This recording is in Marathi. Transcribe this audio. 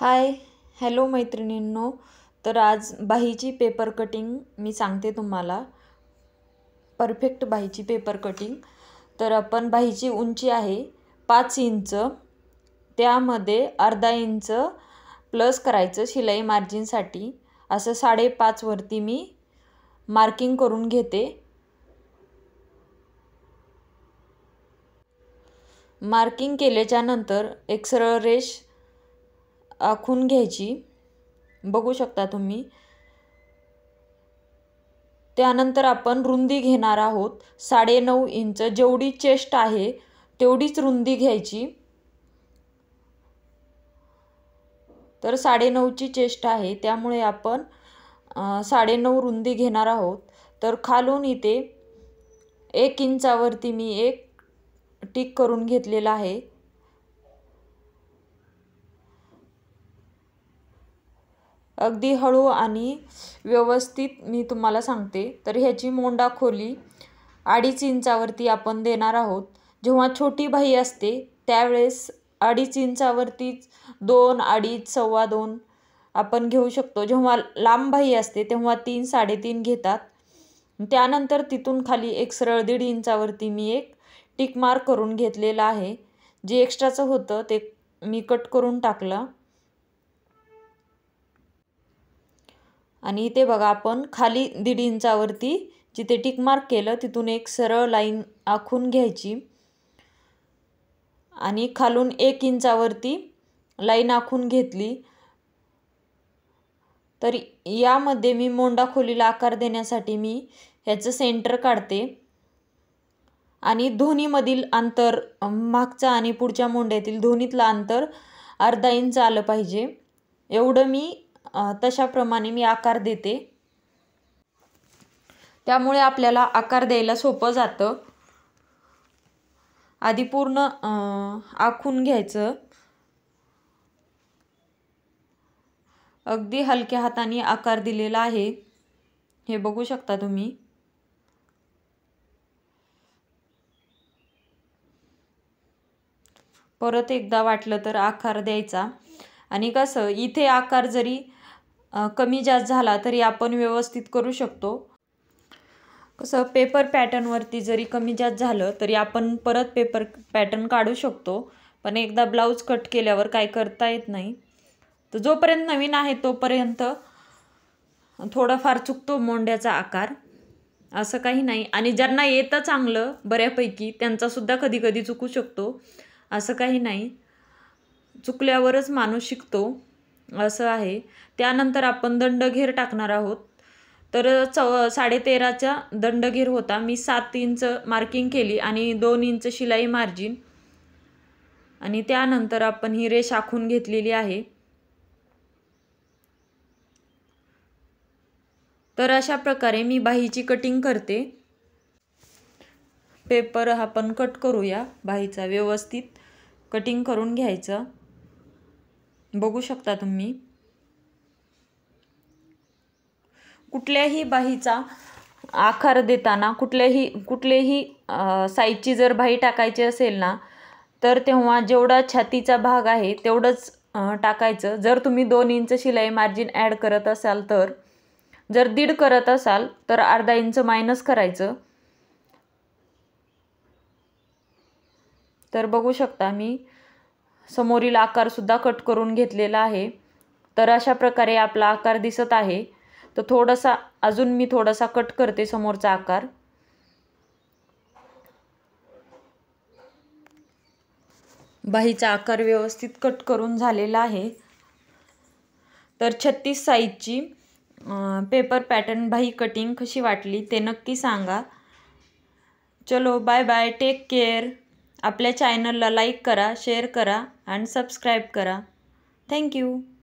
हाय, हॅलो मैत्रिणींनो. तर आज बाहीची पेपर कटिंग मी सांगते तुम्हाला. परफेक्ट बाहीची पेपर कटिंग. तर आपण बाहीची उंची आहे 5 इंच, त्यामध्ये अर्धा इंच प्लस करायचं शिलाई मार्जिनसाठी. असं 5.5 वरती मी मार्किंग करून घेते. मार्किंग केल्याच्या नंतर एक सरळ रेष आखून घ्यायची, बघू शकता तुम्ही. त्यानंतर आपण रुंदी घेणार आहोत 9.5 इंच. जेवढी चेस्ट आहे तेवढीच रुंदी घ्यायची. तर 9.5ची चेस्ट आहे, त्यामुळे आपण 9.5 रुंदी घेणार आहोत. तर खालून इथे 1 इंचावरती मी एक टिक करून घेतलेला आहे. अगदी हळू आणि व्यवस्थित मी तुम्हाला सांगते. तर ह्याची मोंडा खोली 2.5 इंचावरती आपण देणार आहोत. जेव्हा छोटी बाही असते त्यावेळेस 2.5 इंचावरतीच 2, 2.5, 2.25 आपण घेऊ शकतो. जेव्हा लांब बाही असते तेव्हा 3, 3.5 घेतात. त्यानंतर तिथून खाली एक सरळ 1.5 इंचावरती मी एक टिक मार्क करून घेतलेला आहे. जे एक्स्ट्राचं होतं ते मी कट करून टाकलं. आणि इथे बघा, आपण खाली 1.5 इंचावरती जिथे टिक मार्क केलं तिथून एक सरळ लाईन आखून घ्यायची आणि खालून 1 इंचावरती लाईन आखून घेतली. तर यामध्ये मी मोंडा खोलीला आकार देण्यासाठी मी ह्याचं सेंटर काढते आणि दोन्हीमधील अंतर, मागचा आणि पुढच्या मोंड्यातील दोन्हीतलं अंतर अर्धा इंच आलं पाहिजे. एवढं मी तशाप्रमाणे मी आकार देते. त्यामुळे आपल्याला आकार द्यायला सोपं जातं. आधी पूर्ण आखून घ्यायचं. अगदी हलक्या हाताने आकार दिलेला आहे, हे बघू शकता तुम्ही. परत एकदा वाटलं तर आकार द्यायचा. आणि कसं, इथे आकार जरी कमी जास्त झाला तरी आपण व्यवस्थित करू शकतो. कसं, पेपर पॅटर्नवरती जरी कमी जास्त झालं तरी आपण परत पेपर पॅटर्न काढू शकतो. पण एकदा ब्लाऊज कट केल्यावर काय करता येत नाही. तर जोपर्यंत नवीन आहे तोपर्यंत थोडाफार चुकतो मोंड्याचा आकार, असं काही नाही. आणि ज्यांना येतं चांगलं बऱ्यापैकी त्यांचासुद्धा कधी कधी चुकू शकतो, असं काही नाही. चुकल्यावरच माणूस शिकतो, असं आहे. त्यानंतर आपण दंडघेर टाकणार आहोत. तर 13.5चा दंडघेर होता. मी 7 इंच मार्किंग केली आणि 2 इंच शिलाई मार्जिन. आणि त्यानंतर आपण ही रेष आखून घेतलेली आहे. तर अशा प्रकारे मी बाहीची कटिंग करते. पेपर आपण कट करूया. बाहीचा व्यवस्थित कटिंग करून घ्यायचं, बघू शकता तुम्ही. कुठल्याही बाहीचा आकार देताना कुठलेही साईजची जर बाही टाकायची असेल ना, तर तेव्हा जेवढा छातीचा भाग आहे तेवढंच टाकायचं. जर तुम्ही 2 इंच शिलाई मार्जिन ॲड करत असाल तर, जर 1.5 करत असाल तर अर्धा इंच मायनस करायचं. तर बघू शकता मी समोरील आकारसुद्धा कट करून घेतलेला आहे. तर अशा प्रकारे आपला आकार दिसत आहे. तर थोडासा अजून मी थोडासा कट करते समोरचा आकार. बाहीचा आकार व्यवस्थित कट करून झालेला आहे. तर 36 साईजची पेपर पॅटर्न बाही कटिंग कशी वाटली ते नक्की सांगा. चलो, बाय बाय, टेक केअर. आपल्या चॅनलला लाईक करा, शेअर करा आणि सबस्क्राईब करा. थँक्यू.